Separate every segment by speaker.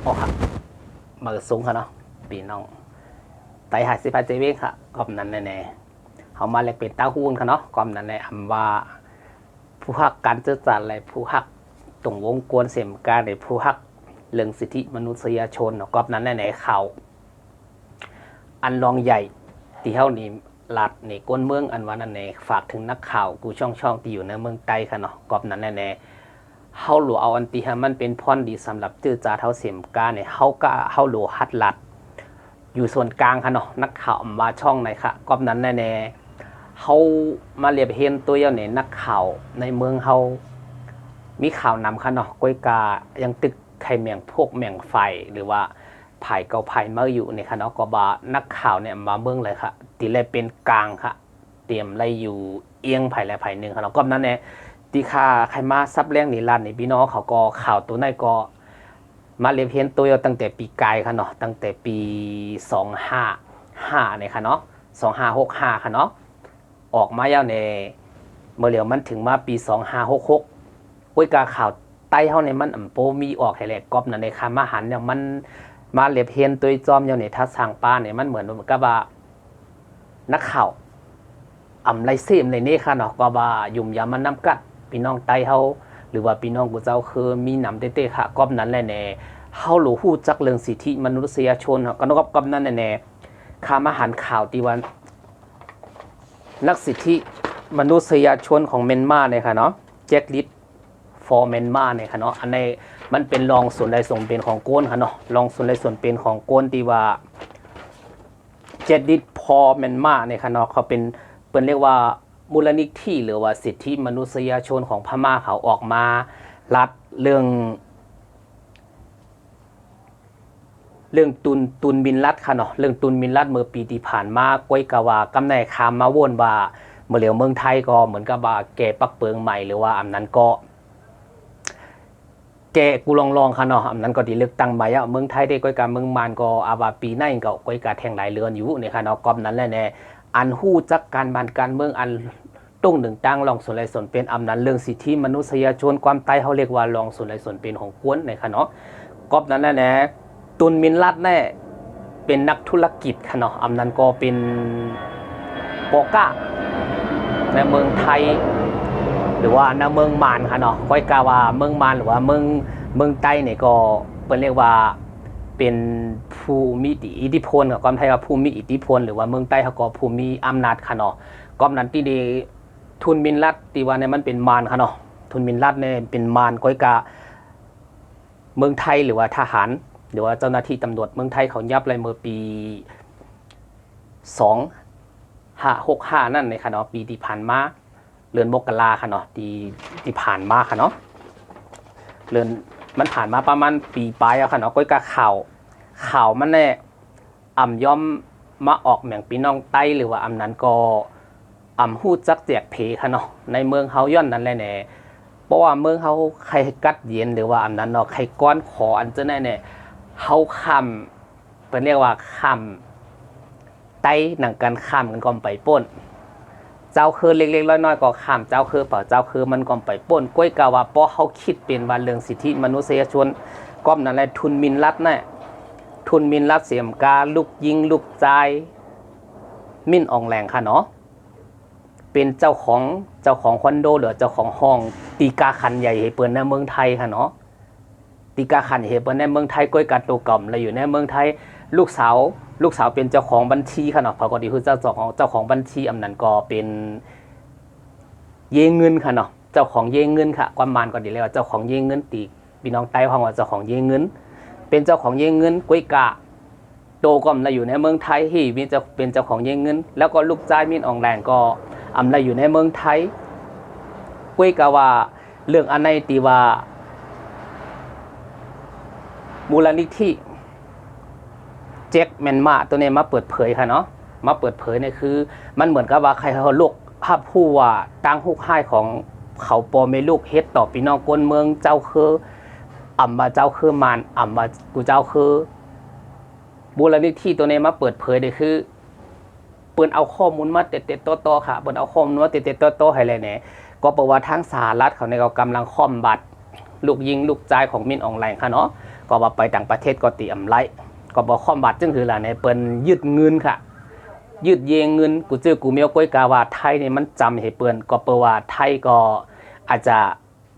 Speaker 1: โอ้ค่ะมือสูงค่ะเนาะปีน้องไต่หาสิพาเจเวกค่ะกอมนั้นแน่ๆเขามาเลยเป็นเต้าหู้ค่ะเนาะกอมนั้นแหละคำว่าผู้ฮักการเจรจาอะไรผู้ฮักตรงวงกวนเสียมการในผู้ฮักเรื่องสิทธิมนุษยชนเนาะกอมนั้นแน่ๆเขาอันรองใหญ่ที่เท่านี้ลัดในก้นเมืองอันวันนั้นแน่ฝากถึงนักข่าวกูช่องที่อยู่ในเมืองไต้ค่ะเนาะกอมนั้นแน่ๆเฮาหลัวเอาอันตีให้มันเป็นพรดีสำหรับจื้อจาเท่าเสียมกาเนี่ยเฮาก็เฮาหลัวฮัดลัดอยู่ส่วนกลางค่ะเนาะนักข่าวมาช่องไหนค่ะกอบนั้นแน่ๆเฮามาเรียบเห็นตัวอย่างเนี่ยนักข่าวในเมืองเฮามีข่าวนำค่ะเนาะก้อยกายังตึกไข่เมียงพวกเมียงไฟหรือว่าไผ่เกาไผ่เมื่ออยู่เนี่ยค่ะเนาะก็บานักข่าวเนี่ยมาเมืองเลยค่ะตีเลยเป็นกลางค่ะเตรียมไล่อยู่เอียงไผ่และไผ่หนึ่งค่ะเนาะกอบนั้นเนี่ยตีค่าใครมาซับแรงนี่ลั่นนี่พี่น้องเขาก็ข่าวตัวไหนก็มาเรียบเห็นตัวตั้งแต่ปีกายค่ะเนาะตั้งแต่ปี255เนี่ยค่ะเนาะ2565ค่ะเนาะออกมาแล้วในเมื่อเหลียวมันถึงมาปี2566ก้อยกาข่าวใต้เฮาเนี่ยมันอำโปมีออกให้แหลกกอบนั่นในคำมาหันเนี่ยมันมาเรียบเห็นตัวจอมอย่างเนี่ยถ้าสั่งป้าเนี่ยมันเหมือนกับว่านักข่าวไรเสียมเลยนี่ค่ะเนาะก็ว่ายุ่มยามันน้ำกัดพี่น้องไต้เฮาหรือว่าพี่น้องกูเจ้าคือมีหนำเต้ๆค่ะกอบนั้นแหละแน่เฮาหลูฮู้จักเรื่องสิทธิมนุษยชนก็นกอบนั้นแน่ข้ามาหันข่าวที่ว่านักสิทธิมนุษยชนของเมียนมาเนี่ยค่ะเนาะแจ็คลิสฟอร์เมียนมาเนี่ยค่ะเนาะอันนี้มันเป็นรองส่วนใดส่วนเป็นของโกนค่ะเนาะรองส่วนใดส่วนเป็นของโกนที่ว่าแจ็คลิสฟอร์เมียนมาเนี่ยค่ะเนาะเขาเป็นเรียกว่ามูลนิธิหรือว่าสิทธิมนุษยชนของพม่าเขาออกมารับเรื่องตุนบินรัดค่ะเนาะเรื่องตุนบินรัดเมื่อปีที่ผ่านมาก้อยกว่ากำแหน่งคามมาวนว่าเมื่อเหลียวเมืองไทยก็เหมือนกับว่าแกปักเปิงใหม่หรือว่าอันนั้นก็แกกูลองค่ะเนาะอันนั้นก็ดีเลือกตั้งใหม่อะเมืองไทยได้ก้อยกาเมืองมานก็อาว่าปีหน้าก็ก้อยกาแทงหลายเรือนอยู่เนี่ยค่ะเนาะกอบนั้นแหละแน่อันฮู้จักการบ้านการเมืองอันตุ้งหนึ่งตั้งรองส่วนไรส่วนเป็นอำนั้นเรื่องสิทธิมนุษยชนความใต้เขาเรียกว่ารองส่วนไรส่วนเป็นของกวนเนี่ยค่ะเนาะกอบนั้นแหละแน่ตุนมินรัดแน่เป็นนักธุรกิจค่ะเนาะอำนั้นก็เป็นโปก้าในเมืองไทยหรือว่าในเมืองมานค่ะเนาะก้อยกาว่าเมืองมานหรือว่าเมืองใต้เนี่ยก็เป็นเรียกว่าเป็นผู้มีอิทธิพลกับความไทยว่าผู้มีอิทธิพลหรือว่าเมืองใต้เขาก็ผู้มีอำนาจค่ะเนาะก้อมนั้นที่ดีทุนมินรัดที่ว่าเนี่ยมันเป็นมารค่ะเนาะทุนมินรัดเนี่ยเป็นมารก้อยกาเมืองไทยหรือว่าทหารหรือว่าเจ้าหน้าที่ตำรวจเมืองไทยเขายับเลยเมื่อปี2565นั่นเลยค่ะเนาะปีที่ผ่านมาเดือนมกราค่ะเนาะที่ผ่านมาค่ะเนาะเดือนมันผ่านมาประมาณปีปลายค่ะเนาะก้อยกาข่าวมันเนี่ยย่อมมาออกเหมืองพี่น้องใต้หรือว่านั้นก็ฮู้จักแจกเพค่ะเนาะในเมืองเฮาย้อนนั้นแหละแน่เพราะว่าเมืองเฮาใครกัดเย็นหรือว่านั้นเนาะใครก้อนขออันจะแน่เนี่ยเฮาค้ำเป็นเรียกว่าค้ำไต้หนังกันค้ำกันก่อมไปป้นเจ้าคือเล็กๆน้อยๆก็ค้ำเจ้าคือเปล่าเจ้าคือมันก่อมไปป้นก้อยกาว่าเพราะเฮาคิดเป็นว่าเรื่องสิทธิมนุษยชนก้อมนั่นแหละทุนมินรัฐน่ะทุนมินรัฐเสียมกาลูกยิงลูกใจมิ่นอองแรงค่ะเนาะเป็นเจ้าของคอนโดหรือเจ้าของห้องตีกาขันใหญ่ให้เปิ้นในเมืองไทยค่ะเนาะตีกาขันให้เปิ้นในเมืองไทยก้อยกัดตัวกล่อมแล้วอยู่ในเมืองไทยลูกสาวเป็นเจ้าของบัญชีค่ะเนาะปกติคือเจ้าของบัญชีอำนั้นก็เป็นเยเงินค่ะเนาะเจ้าของเยเงินค่ะความหมายก็ดีเลยว่าเจ้าของเยเงินตีพี่น้องใต้ฟังว่าเจ้าของเยเงินเป็นเจ้าของเยเงินก้อยกาโตกล่อมแล้วอยู่ในเมืองไทยที่มีจะเป็นเจ้าของเยเงินแล้วก็ลูกชายมิ่นอองแรงก็อะไรอยู่ในเมืองไทยก้อยกาว่าเรื่องอันไหนตีว่ามูลนิธิแจ็คแมนมาตัวนี้มาเปิดเผยค่ะเนาะมาเปิดเผยเนี่ยคือมันเหมือนกับว่าใครเขาลูกภาพผู้ว่าตั้งฮุกให้ของเขาปอเมลูกเฮ็ดต่อพี่น้องคนเมืองเจ้าคือมาเจ้าคือมานมากูเจ้าคือมูลนิธิตัวนี้มาเปิดเผยเนี่ยคือเปิ้นเอาข้อมูลมาเต็ดๆต่อๆค่ะเปิ้นเอาข้อมูลมาเต็ดๆต่อๆให้เลยเนี่ยก็บอกว่าทางสหรัฐเขาในเขากำลังคอมบัตลูกยิงลูกใจของมินอองแรงค่ะเนาะ ก็ว่าไปต่างประเทศก็ตีอำไรก็บอกความบาดจึงคือล่ะในเปิ้นยึดเงินค่ะยืดเยงเงินกูเจอกูเมียวก้อยกาว่าไทยนี่มันจำให้เปิ้นก็เปว่าไทยก็อาจจะ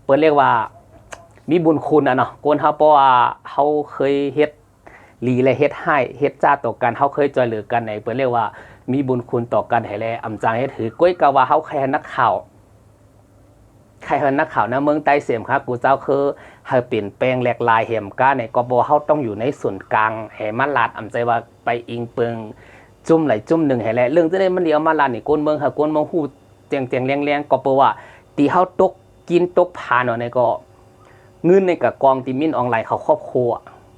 Speaker 1: เปิ้นเรียกว่ามีบุญคุณเนาะคนเฮาเพราะว่าเฮาเคยเฮ็ดลีและเฮ็ดให้เฮ็ดจ้าต่อกันเฮาเคยช่วยเหลือกันในเปิ้นเรียกว่ามีบุญคุณต่อกันให้แลอำจางเฮ็ดถือก้อยกาว่าเฮาแค่นักข่าวใครเห็นนักข่าวนะเมืองใต้เสียมครับกูเจ้าคือให้เปลี่ยนแปลงแหลกลายเหี่ยมก้าในกบเฮาต้องอยู่ในส่วนกลางแห่มันลาดอำใจว่าไปอิงเปิงจุ่มไหลจุ่มหนึ่งแห่แหละเรื่องจะได้มันเดียวมาลาดนี่ก้นเมืองค่ะก้นเมืองฮู้เจียงเจียงแรงแรงก็เปว่าตีเฮาตกกินตกผ่านเนาะในก็เงินในกะกองตีมินออนไลน์เขาครอบครัว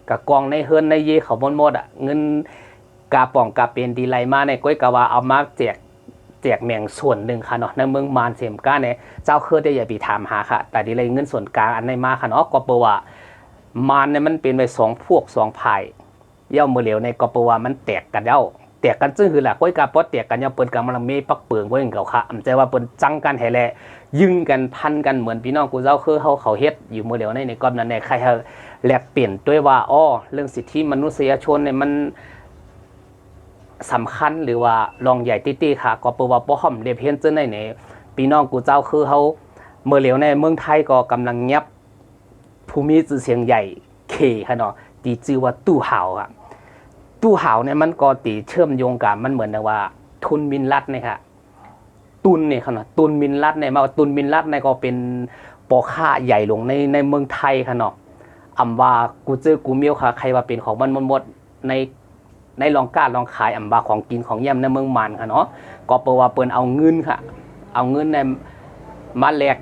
Speaker 1: กะกองในเฮิรนในเยเขาหมดอ่ะเงินกาป่องกาเป็นดีไลมาในก้อยกะว่าเอามาแจกแมงส่วนหนึ่งค่ะเนาะในเมืองมานเสียมก้าเนี่ยเจ้าเคยได้อย่าไปถามหาค่ะแต่ดีเลยเงินส่วนกลางอันในมาค่ะเนาะก็เปว่ามานเนี่ยมันเป็นไป2 พวก 2 ฝ่ายเย่ามือเหลวในก็เปว่ามันแตกกันเย่าแตกกันซึ่งคือแหละก้อยกาปอดแตกกันเย่าเปิ้นกำลังเมปักเปิงไว้อย่างเก่าค่ะอำใจว่าเปิ้นจังกันแห่แลยึงกันพันกันเหมือนพี่น้องกูเจ้าคือเขาเฮ็ดอยู่มือเหลวในก้อนนั้นในใครแลกเปลี่ยนด้วยว่าอ้อเรื่องสิทธิมนุษยชนเนี่ยมันสำคัญหรือว่าลองใหญ่ตี้ๆค่ะก็เปว่าป้อมเรียบเพี้ยนเจ้าในพี่น้องกูเจ้าคือเขาเมื่อเหลียวในเมืองไทยก็กำลังเงียบภูมิชื่อเสียงใหญ่เคค่ะเนาะตีชื่อว่าตู้ห่าวค่ะตู้ห่าวเนี่ยมันก็ตีเชื่อมโยงกันมันเหมือนว่าทุนมินรัฐเนี่ยค่ะตุนเนี่ยค่ะเนาะตุนมินรัฐเนี่ยมาตุนมินรัฐเนี่ยก็เป็นปอค่าใหญ่ลงในเมืองไทยค่ะเนาะอำว่ากูเจอกูเมียวค่ะใครว่าเป็นของมันหมดในลองกล้าลองขายอำบาของกินของเยี่ยมในเมืองมันค่ะเนาะก็เปว่าเปิ้นเอาเงินค่ะเอาเงินในมาแลก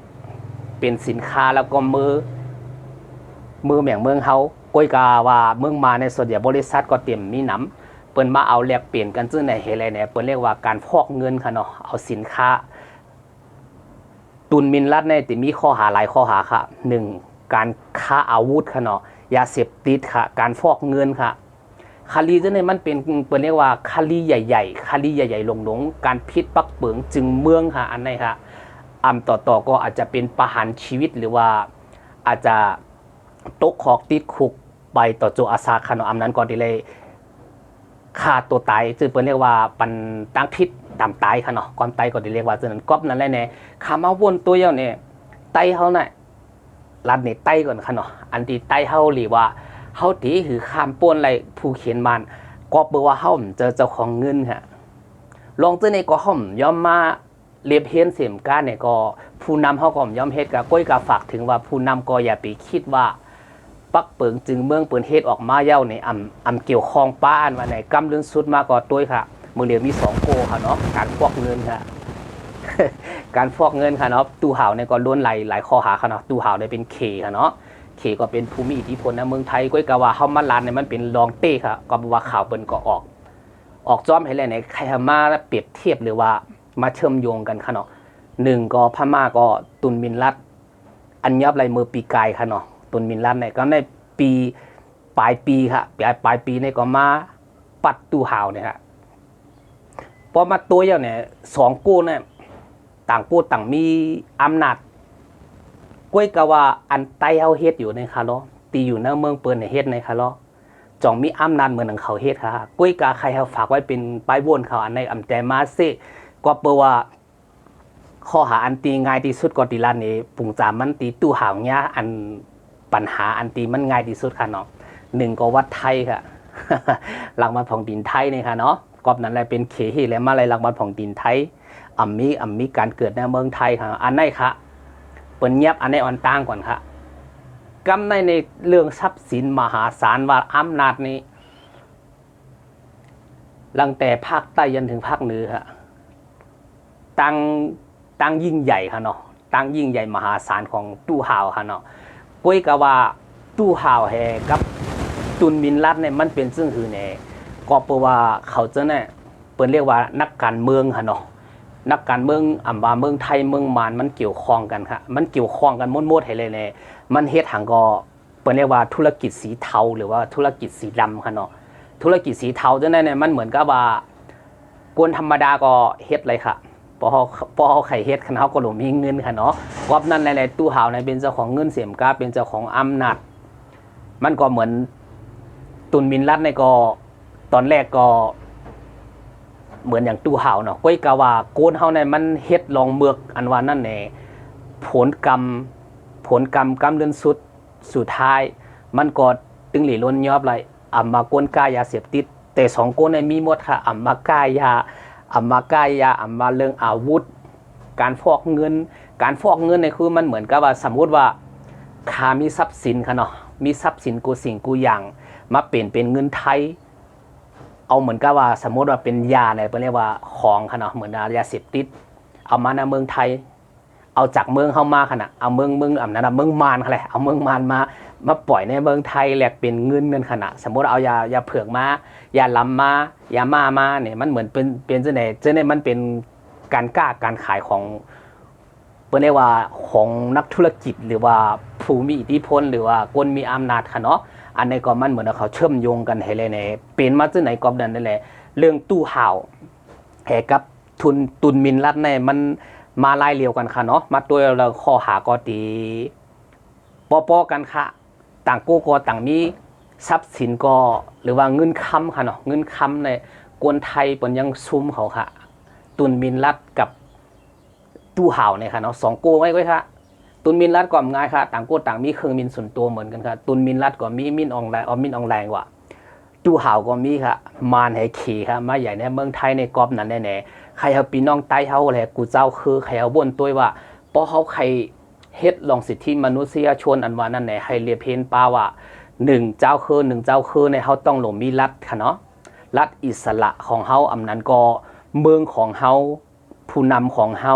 Speaker 1: เป็นสินค้าแล้วก็มือแหม่งเมืองเฮาก้อยกาว่าเมืองมาในส่วนใหญ่บริษัทก็เตรียมมีน้ำเปิ้นมาเอาแลกเปลี่ยนกันซึ่งในเฮเลเนี่ยเปิ้นเรียกว่าการฟอกเงินค่ะเนาะเอาสินค้าตุนมินรัฐเนี่ยจะมีข้อหาหลายข้อหาค่ะ1การค้าอาวุธค่ะเนาะยาเสพติดค่ะการฟอกเงินค่ะคาลีจะเนี่ยมันเป็นเรียกว่าคาลีใหญ่ๆคาลีใหญ่ๆหลงๆการพิษปักเปิงจึงเมืองค่ะอันไหนค่ะต่อก็อาจจะเป็นประหารชีวิตหรือว่าอาจจะตกขอกติดคุกไปต่อโจอาซาค่ะเนาะนั้นก็ดีเลยฆ่าตัวตายจึงเรียกว่าปันตั้งพิษตามตายค่ะเนาะความตายก็ดีเรียกว่าจึงนั้นก๊อบนั่นแหละเนี่ยขามาวนตัวเยาเนี่ยไตเขาเนี่ยรัดเนี่ยไตก่อนค่ะเนาะอันที่ไตเขาหรือว่าเฮาตีคือข้ามป้นอะไรผู้เขียนมันก็เปว่าเฮาเจอเจ้าของเงินค่ะลองเจอในก็ห่อมย่อมมาเรียบเฮียนเสียมก้าเนี่ยก็ผู้นำเฮาก็ย่อมเฮ็ดกับก้อยกับฝากถึงว่าผู้นำก็อย่าไปคิดว่าปักเปิงจึงเมืองเปิ้นเฮ็ดออกมาเย้าในอำเกี่ยวข้องป้าอันว่าไหนกำเรื่องสุดมาก็ต้วยค่ะมื้อเดียวมี2โกค่ะเนาะการฟอกเงินค่ะ การฟอกเงินค่ะเนาะตู้ห่าวเนี่ยก็ล้วนหลายข้อหาค่ะเนาะตู้ห่าวเนี่ยเป็นเคค่ะเนาะเคก็เป็นภูมิอิทธิพลนะเมืองไทยก้อยกะว่าเฮามาลานเนี่ยมันเป็นรองเต้ค่ะก็ว่าข่าวเปิ้นก็ออกจ้อมให้แล้วไหนใครมาเปรียบเทียบหรือว่ามาเชื่อมโยงกันค่ะเนาะ1ก็พม่าก็ตุนมินรัฐอันยับไหลมือปีกายค่ะเนาะตุนมินรัฐเนี่ยก็ในปีปลายปีค่ะปลายปีเนี่ยก็มาปัดตู้ห่าวเนี่ยค่ะพอมาตัวอย่างเนี่ย2กู้เนี่ยต่างพูดต่างมีอำนาจก้อยกะว่าอันไต้เฮาเฮ็ดอยู่ในคาร์ลตีอยู่ในเมืองเปิ้นในเฮ็ดในคาร์ลจ่องมีอำนาจเหมือนของเขาเฮ็ดค่ะก้อยกะใครเฮาฝากไว้เป็นป้ายวนเขาอันในอำแต่มาซิก็เปว่าข้อหาอันตีง่ายที่สุดก็ตีลานนี้ปุ่งจามมันตีตู้ห่าวเนี้ยอันปัญหาอันตีมันง่ายที่สุดค่ะเนาะ1ก็วัดไทยค่ะ หลังมาของดินไทยนี่ค่ะเนาะกอบนั้นแหละเป็นเขฮีและมาเลยหลังมาของดินไทยมีการเกิดในเมืองไทยค่ะอันไหนค่ะเปิ้นเงียบอันไหนอ่อนต่างก่อนค่ะกำในเรื่องทรัพย์สินมหาศาลว่าอำนาจนี้ตั้งแต่ภาคใต้ยันถึงภาคเหนือค่ะตั้งยิ่งใหญ่ค่ะเนาะตั้งยิ่งใหญ่มหาศาลของตู้ห่าวค่ะเนาะก้อยกะว่าตู้ห่าวแฮกับตุนมินรัฐเนี่ยมันเป็นซึ่งคือเนี่ยก็เพราะว่าเขาจะเนี่ยเปิ้นเรียกว่านักการเมืองค่ะเนาะนักการเมืองว่าเมืองไทยเมืองมานมันเกี่ยวข้องกันค่ะมันเกี่ยวข้องกันมดๆให้เลยเนี่ยมันเฮ็ดหังก็เปิ้นเรียกว่าธุรกิจสีเทาหรือว่าธุรกิจสีดำค่ะเนาะธุรกิจสีเทาจังได๋เนี่ยมันเหมือนกับว่าคนธรรมดาก็เฮ็ดเลยค่ะพอเขาไข่เฮ็ดคันเฮาก็บ่มีเงินค่ะเนาะกอบนั้นหลายๆตู้ห่าวเนี่ยเป็นเจ้าของเงินเสียมกาเป็นเจ้าของอำนาจ มันก็เหมือนตุนมินรัดในก็ตอนแรกก็เหมือนอย่างตู้เห่าเนาะก้อยกะว่าโกนเฮาในมันเฮ็ดลองเมือกอันว่านั่นแหละผลกรรมกำเดือนสุดท้ายมันก็ตึงหลีล้นยอบไรอ่ำมาก้นกายาเสพติดแต่สองโกนในมีหมดค่ะอ่ำมากายาอ่ำมาเรื่องอาวุธการฟอกเงินเนี่ยคือมันเหมือนกับว่าสมมุติว่าข้ามีทรัพย์สินค่ะเนาะมีทรัพย์สินกูสิ่งกูอย่างมาเปลี่ยนเป็นเงินไทยเอาเหมือนกับว่าสมมติว่าเป็นยาอะไรเรียกว่าของค่ะเนาะเหมือนยาเสพติดเอามาในเมืองไทยเอาจากเมืองเข้ามาค่ะนะเอาเมืองอันนั้นเมืองมารค่ะแหละเอาเมืองมารมาปล่อยในเมืองไทยแหลกเป็นเงินขนาดสมมติเอายาเผือกมายาลำมายามาเนี่ยมันเหมือนเป็นเจ้าเนี่ยมันเป็นการขายของเรียกว่าของนักธุรกิจหรือว่าผู้มีอิทธิพลหรือว่าคนมีอำนาจค่ะเนาะอันนี้ก็มันเหมือนเขาเชื่อมโยงกันให้เลยเนี่ยเป็นมาจากไหนก็นั่นแหละเรื่องตู้ห่าวแหกับตุนมินรัดเนี่ยมันมาไล่เลียวกันค่ะเนาะมาตัวเราข้อหาก็ตีปอกันค่ะต่างกู้ก็ต่างมีทรัพย์สินก็หรือว่าเงินคำค่ะเนาะเงินคำในกวนไทยปนยังซุ่มเขาค่ะตุนมินรัดกับตู้ห่าวเนี่ยค่ะเนาะสองกู้ไว้ก็ค่ะตุนมินรัดก็ง่ายค่ะต่างกู้ต่างมีเครื่องมินส่วนตัวเหมือนกันค่ะตุนมินรัดก็มีมินออนไลน์มินออนไลน์ว่ะตู้ห่าวก็มีค่ะมารให้ขี่ค่ะมาใหญ่ในเมืองไทยในกอบนั้นแน่ใครเขาปีน้องใต้เขาแหละกูเจ้าคือใครเขาบ่นตัวว่าเพราะเขาใครเฮ็ดลองสิทธิมนุษยชนอันว่านั่นแหละให้เรียเพนป้าว่า1 เจ้าคือในเขาต้องลงมีรัฐค่ะเนาะรัฐอิสระของเขาอำนั้นก็เมืองของเขาผู้นำของเขา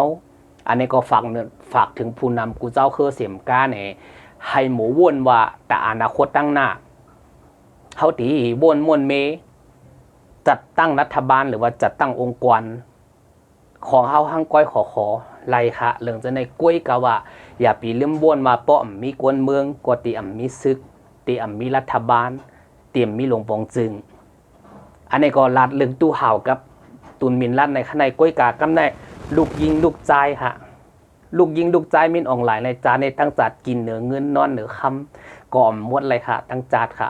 Speaker 1: อันนี้ก็ฝากถึงผู้นำกูเจ้าคือเสียมก้าเนี่ยให้หมูว่นว่าแต่อนาคตตั้งหน้าเขาตีว่นมวนเมจัดตั้งรัฐบาลหรือว่าจัดตั้งองค์กรของเฮาหั่งก้อยขอไล่ค่ะเรื่องจะในก้วยกะว่าอย่าปีเลื่อมบ้วนมาป้อมมีกวนเมืองกว่าตีมีซึกตีมีรัฐบาลเตรียมมีหลวงปองจึงอันนี้ก็ลัดเรื่องตู้ห่าวกับตุนมินรัดในข้างในก้วยกากำในลูกยิงลูกใจค่ะลูกยิงลูกใจมินออนไลน์ในจานในตั้งจัดกินเหนือเงินนอนเหนือคำก่อมมดเลยค่ะตั้งจัดค่ะ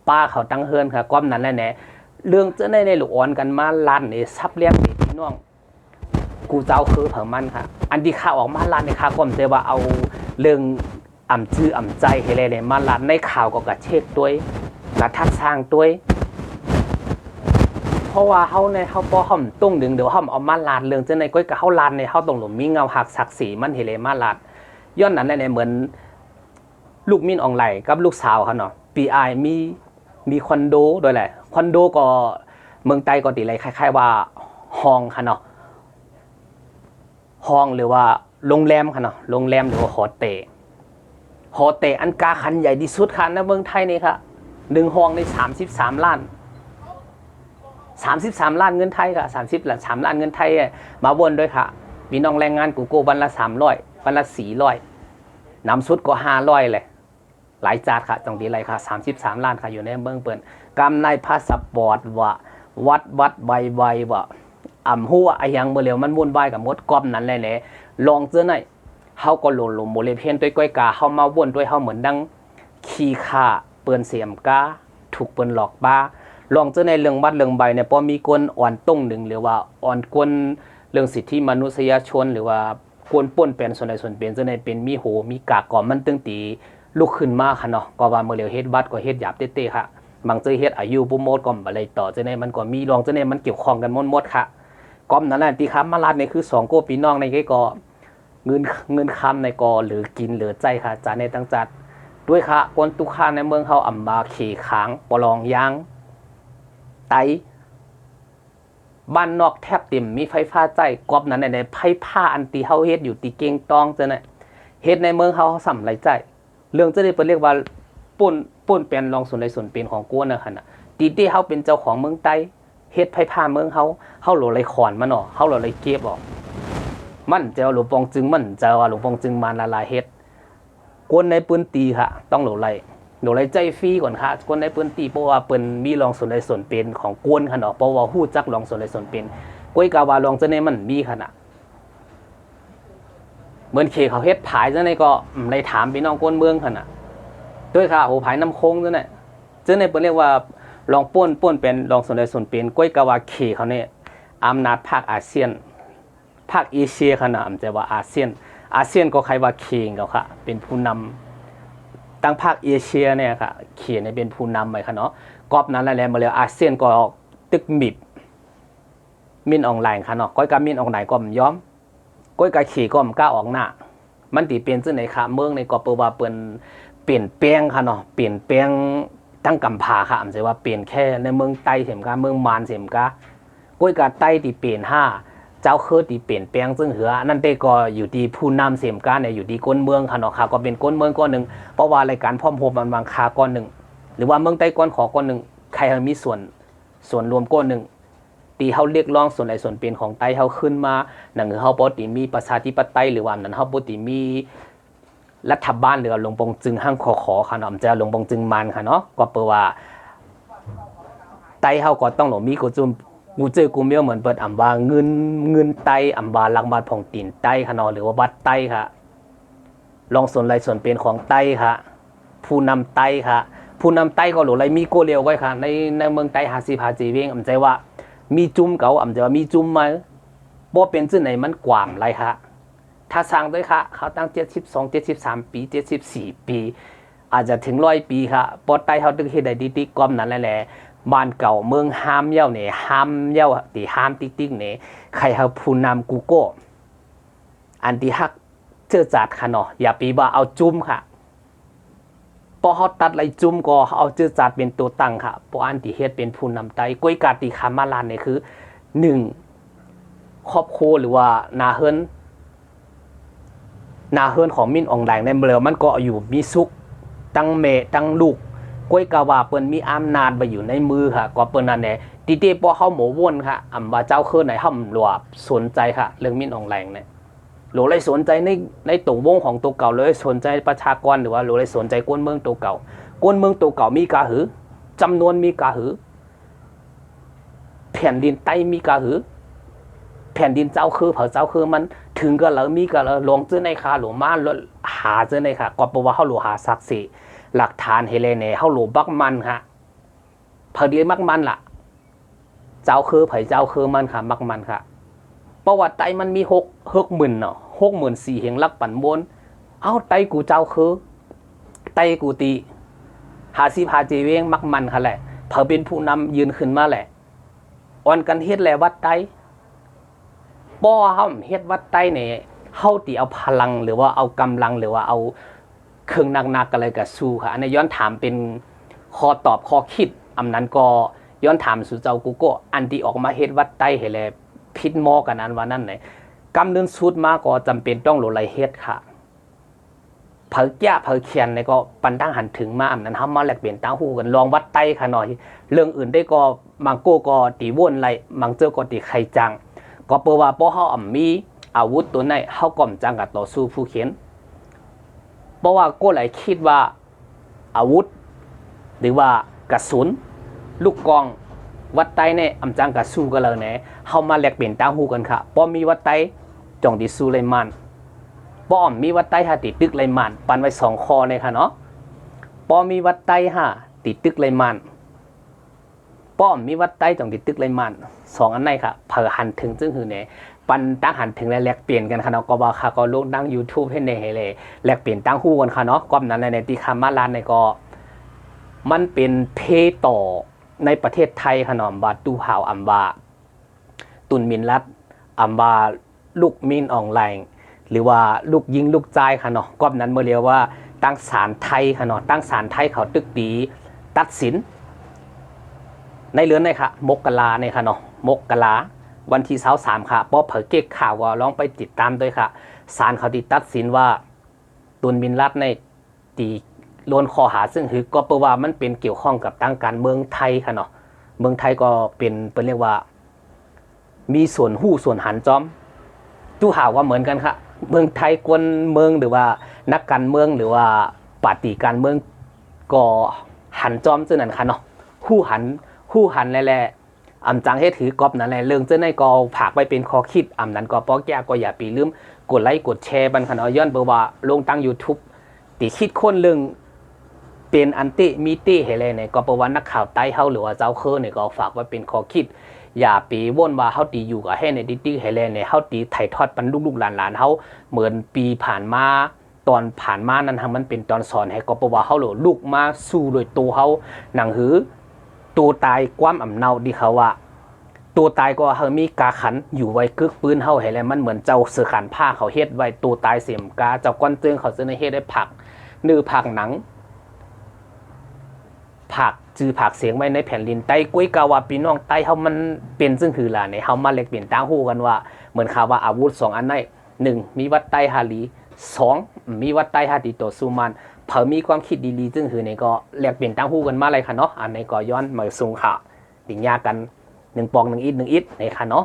Speaker 1: ป้าเขาตั้งเฮือนค่ะก้อมนั้นแน่เรื่องจะในลูกอ่อนกันมาลั่นนี่ซับเลี้ยงพี่น้องกูเจ้าคือเผิ่มันค่ะอันที่ข่าวออกมาลั่นในข่าวก็มันจะว่าเอาเรื่องอ่ำจื้ออ่ำใจให้เลยมาลั่นในข่าวก็กระเช็ดด้วยกระทักสร้างด้วยเพราะว่าเขาในเขาป้อเขาตุ้งดึงเดี๋ยวเขาเอามาลั่นเรื่องจะในก้อยกับเขาลั่นในเขาตรงหลุมมีเงาหักศักดิ์ศรีมันเฮเลยมาลั่นย้อนนั้นในเหมือนลูกมินออนไลน์กับลูกสาวเขาเนาะปีไอมีคอนโดโดยแหละคอนโดก็เมืองใต้ก็ตีอะไรคล้ายๆว่าห้องค่ะเนาะห้องหรือว่าโรงแรมค่ะเนาะโรงแรมหรือว่าหอเตะอันกาคันใหญ่ที่สุดค่ะในเมืองไทยนี่ค่ะ1 ห้องใน33 ล้านเงินไทยค่ะ3 ล้านเงินไทยมาวนด้วยค่ะมีน้องแรงงานกูโกวันละ300วันละ400น้ำสุดก็500เลยหลายจาดค่ะตรงที่ไรค่ะ33 ล้านค่ะอยู่ในเมืองเปิ่นกำในพาสปอร์ตว่าวัดใบว่าหัวไอ้ยังเมื่อเร็วมันวุ่นวายกับมดก้อมนั้นเลยแหละลองเจอหน่อยเขาก็หล่นโมเลเพนด้วยก้อยกาเขามาวนด้วยเขาเหมือนดังขี้ข่าเปิ้นเสียมกาถูกเปิ้นหลอกบ้าลองเจอในเรื่องวัดเรื่องใบเนี่ยพอมีคนอ่อนต้งหนึ่งหรือว่าอ่อนกวนเรื่องสิทธิมนุษยชนหรือว่ากวนป่นเป็นส่วนใดส่วนเป็นเจอในเป็นมีโหมีกากก่อมันตึงตีลุกขึ้นมาค่ะเนาะก็ว่าเมื่อเร็วเฮ็ดวัดก็เฮ็ดหยาบเต้ๆค่ะบางเจอเฮ็ดอายุปุโมดก็อะไรต่อเจอในมันก็มีลองเจอในมันเกี่ยวข้องกันหมดค่ะก้อมนั่นแหละที่ครับมาลาดในคือ2 โกปีน้องในก็เงินคำในกอหรือกินหรือใจค่ะจานในตั้งจัดด้วยค่ะคนตุคาในเมืองเขาอ่ำมาขี่ค้างปลองยางไตบ้านนอกแทบเต็มมีไฟฟ้าใจก้อมนั้นในไฟผ้าอันตีเฮาเฮ็ดอยู่ตีเก่งตองจะเนี่ยเฮ็ดในเมืองเขาสำไรใจเรื่องจะได้เป็นเรียกว่าป่นเป็นรองส่วนใดส่วนเป็นของกวนนะค่ะนะตีที่เขาเป็นเจ้าของเมืองไตเฮ็ดไผ่ผ้าเมืองเขาโหลเลยขอนมันออกเขาโหลเลยเก็บออกมันจะหลวงปองจึงมันจะว่าหลวงปองจึงมาละลายเฮ็ดคนในปืนตีค่ะต้องโหลเลยใจฟรีก่อนค่ะคนในปืนตีเพราะว่าเปิ้นมีรองส่วนใดส่วนเป็นของกวนค่ะเนาะเพราะว่าฮู้จักรองส่วนใดส่วนเป็นก้อยกาวารองจะในมันมีค่ะนะเหมือนเคเขาเฮ็ดผายจังได๋ก็ได้ถามพี่น้องคนเมืองค่ะนะ ด้วยค่ะโอ้ภายน้ำโค้งนั่นแหละจึงในเรียกว่าลองป้นเป็นลองส่วนใดส่วนเป็นก้อยกาวาขี่เขาเนี่ยอำนาจภาคอาเซียนภาคเอเชียขนาดจะว่าอาเซียนก็ใครว่าเคียงเขาค่ะเป็นผู้นำตั้งภาคเอเชียเนี่ยค่ะเขียนในเป็นผู้นำไปค่ะเนาะกอบนั้นแหละมาเลยอาเซียนก็ตึกมิดมินออนไลน์ค่ะเนาะก้อยกามินออนไลน์ก็มย้อมก้อยกาขี่ก็มกล้าออกหน้ามันตีเป็นซึ่งในค่ะเมืองในก็เปิดว่าเปลี่ยนแปลงค่ะเนาะเปลี่ยนแปลงตั้งกำพาค่ะอาจจะว่าเปลี่ยนแค่ในเมืองไต้เสียมกาเมืองมานเสียมกาก้อยกาไต้ตีเปลี่ยนเจ้าคือตีเปลี่ยนแปลงซึ่งเหือนั่นเต้ก็อยู่ที่ผู้นำเสียมกาเนี่ยอยู่ที่ก้นเมืองค่ะเนาะค่ะก็เป็นก้นเมืองก้อนหนึ่งเพราะว่ารายการพร้อมโฮมมันบางคาก้อนหนึ่งหรือว่าเมืองไต้ก้อนขอก้อนหนึ่งใครมีส่วนรวมก้อนหนึ่งตีเขาเรียกร้องส่วนใดส่วนเป็นของไต้เขาขึ้นมาหนังเขาปกติมีประชาธิปไตยหรือว่านั้นเขาปกติมีรัฐบาลหรือหลวงปงจึงห้างขอค่ะเนาะจะหลวงปงจึงมันค่ะเนาะก็เปิดว่าไต้เขาก็ต้องหลวงมีกูจุ่มกูเจอกูเมียวเหมือนเปิดอ่ำว่าเงินไต้อ่ำว่าลักบาทผ่องตีนไต้ค่ะเนาะหรือว่าวัดไต้ค่ะลองส่วนใดส่วนเป็นของไต้ค่ะผู้นำไต้ค่ะผู้นำไต้ก็หลวงไรมีโกเลียวไว้ค่ะในเมืองไต้50 จีเวงอ่ำใจว่ามีจุ่มเก่าอ่ำจะว่ามีจุ่มมาบ่เป็นซึ่งไหนมันกว่ามไรค่ะถ้าสร้างด้วยค่ะเขาตั้ง72 73 ปี74 ปีอาจจะถึง100 ปีค่ะปอไต้เขาตึกเฮ็ดได้ติ๊กๆก้อมนั้นแหละบ้านเก่าเมืองห้ามเย้าเนี่ยห้ามเย้าตีห้ามติ๊กๆเนี่ยใครเขาผู้นำกูโก้อันที่ฮักเจอจัดค่ะเนาะอย่าปีว่าเอาจุ่มค่ะพอเขาตัดไรจุ่มก็เอาเจอจัดเป็นตัวตั้งค่ะพออันที่เฮ็ดเป็นผู้นำไต้ก้อยกาตีคามาลานเนี่ยคือ1ครอบครัวหรือว่านาเฮิรนของมินออนไลน์ในเมืองมันก็อยู่มีสุขตั้งเมตั้งลูกก้อยกาวาเปิ้นมีอำนาจไปอยู่ในมือค่ะก็เปิ้นนั่นแหละตีเต้พอเขาหมอวนค่ะอำว่าเจ้าคือไหนห้ำหลวบสนใจค่ะเรื่องมินออนไลน์เนี่ยหลวเลยสนใจในตัววงของตัวเก่าเลยสนใจประชากรหรือว่าหลวเลยสนใจก้นเมืองตัวเก่าก้นเมืองตัวเก่ามีกาหือจำนวนมีกาหือแผ่นดินใต้มีกาหือแผ่นดินเจ้าคือเผาเจ้าคือมันถึงก็แล้วมีก็แล้วลงเจอในคาหลวมาหาเจอในค่ะก็เพราะว่าเขาหลวหาศักดิ์ศรีหลักฐานเฮเลเน่เขาหลวบักมันค่ะพอดีมักมันล่ะเจ้าคือไผ่เจ้าคือมันค่ะมักมันค่ะประวัติไต้มันมี60,000เนาะ64,000เฮงลักปั่นบนเอาไต้กูเจ้าคือไต้กูตี50 จีเวงมักมันค่ะแหละเผอเป็นผู้นำยืนขึ้นมาแหละอ่อนกันเฮ็ดแหละวัดไต้บ่เฮาเฮ็ดวัดใต้เนี่ยเฮาติเอาพลังหรือว่าเอากำลังหรือว่าเอาเครื่องหนักๆอะไรก็สู้ค่ะอันนี้ย้อนถามเป็นข้อตอบข้อคิดอำนั้นก็ย้อนถามสู่เจ้ากูก็อันที่ออกมาเฮ็ดวัดใต้ให้แลผิดหม้อกันนั้นว่านั่นไหนกำเนินสุดมาก็จำเป็นต้องลงไหลเฮ็ดค่ะเผาแก่เผาเขียนเนี่ยก็ปันตั้งหันถึงมาอำนั้นเฮามาแลกเปลี่ยนตั้งฮู้กันลองวัดใต้ค่ะหน่อยเรื่องอื่นได้ก็มังโก้ก็ตีวนไหลมังเจอก็ตีไข่จังก็เปิดว่าพอเขามีอาวุธตัวไหนเขาก่อมจังกับต่อสู้ผู้เขียนเพราะว่าก็หลายคิดว่าอาวุธหรือว่ากระสุนลูกกองวัดไตเนี่ยอำจังกับสู้กันเลยเนี่ยเขามาแลกเปลี่ยนตั้งหูกันค่ะพอมีวัดไตจงดิสู้เลยมันพอมีวัดไตติดตึกเลยมันปันไว้2 คอเลยค่ะเนาะพอมีวัดไตติดตึกเลยมันป้อมมีวัดใต้จงติดตึกเลยมัน2 อันไหนค่ะเผอหันถึงซึ่งคือเนี่ยปันตั้งหันถึงและแลกเปลี่ยนกันค่ะเนาะก็ว่าค่ะก็ลงดัง YouTube ให้ในเลยแลกเปลี่ยนตั้งฮู้กันค่ะเนาะก้อมนั้นในที่คามาลานในก็มันเป็นเพต่อในประเทศไทยค่ะเนาะบาตู้ห่าวอัมบาตุนมินรัฐอัมบาลูกมินออนไลน์หรือว่าลูกยิงลูกใจค่ะเนาะก้อมนั้นเมื่อเรียกว่าตั้งศาลไทยค่ะเนาะตั้งศาลไทยเขาตึกดีตัดสินในเรือนนี่ค่ะมกราเนี่ยค่ะเนาะมกราวันที่23ค่ะพอเผยเก็กข่าวว่าลองไปติดตามด้วยค่ะศาลเขาตัดสินว่าตุนมินรัฐในตีโดนข้อหาซึ่งคือก็เพราะว่ามันเป็นเกี่ยวข้องกับตั้งการเมืองไทยค่ะเนาะเมืองไทยก็เป็นเรียกว่ามีส่วนหู้ส่วนหันจอมตู้ห่าวว่าเหมือนกันค่ะเมืองไทยกวนเมืองหรือว่านักการเมืองหรือว่าปฏิการเมืองก็หันจอมซึ่งนั่นค่ะเนาะหู้หันแหละอำจังเฮ็ดถือกอบนั่นแหละเรื่องเจ้าในก็ผากไปเป็นข้อคิดอำนั้นก็ป้อแก่ก็อย่าปีลืมกดไลค์กดแชร์บันคันเอาย้อนเบอร์ว่าลงตั้ง YouTube ติคิดคนเรื่องต เป็นอันติมีติเฮเลยเนี่ยก็ประวัตินักข่าวใต้เฮาหรือว่าเจ้าเคอเนี่ยก็ฝากไว้เป็นข้อคิดอย่าไปว่นว่าเฮาตีอยู่กับให้ในดิเฮเลยเนี่ยเฮาตีถ่ายทอดบรรลุลูกหลานเฮาเหมือนปีผ่านมาตอนผ่านมานั้นมันเป็นตอนสอนให้ก็ประว่าเฮาลูกมาสู้โดยตัวเฮาหนังหือตัวตายความอำเนาดีเขาว่าตัวตายก็เฮามีกาขันอยู่ไว้กึกปืนเฮาให้แล้วมันเหมือนเจ้าเสือขันผ้าเขาเฮ็ดไว้ตัวตายเสียมกาเจ้าก้อนเตืองเขาซื้อในเฮ็ดได้ผักนื้อผักหนังผักจือผักเสียงไว้ในแผ่นดินใต้กุ้ยกาว่าพี่น้องใต้เฮามันเป็นซึ่งคือล่ะเนี่ยเฮามาเล็กเปลี่ยนตั้งฮู้กันว่าเหมือนข่าวว่าอาวุธ2อันนั้น1มีวัดใต้ฮาลี2มีวัดใต้ฮาดีต่อสู้มันเผอมีความคิดดีๆซึ่งคือเนี่ยก็แลกเปลี่ยนตั้งฮู้กันมาเลยค่ะเนาะอันนี้ก็ย้อนมาสูงค่ะดิ่งยากัน1 ปอง 1 อิฐ 1 อิฐในค่ะเนาะ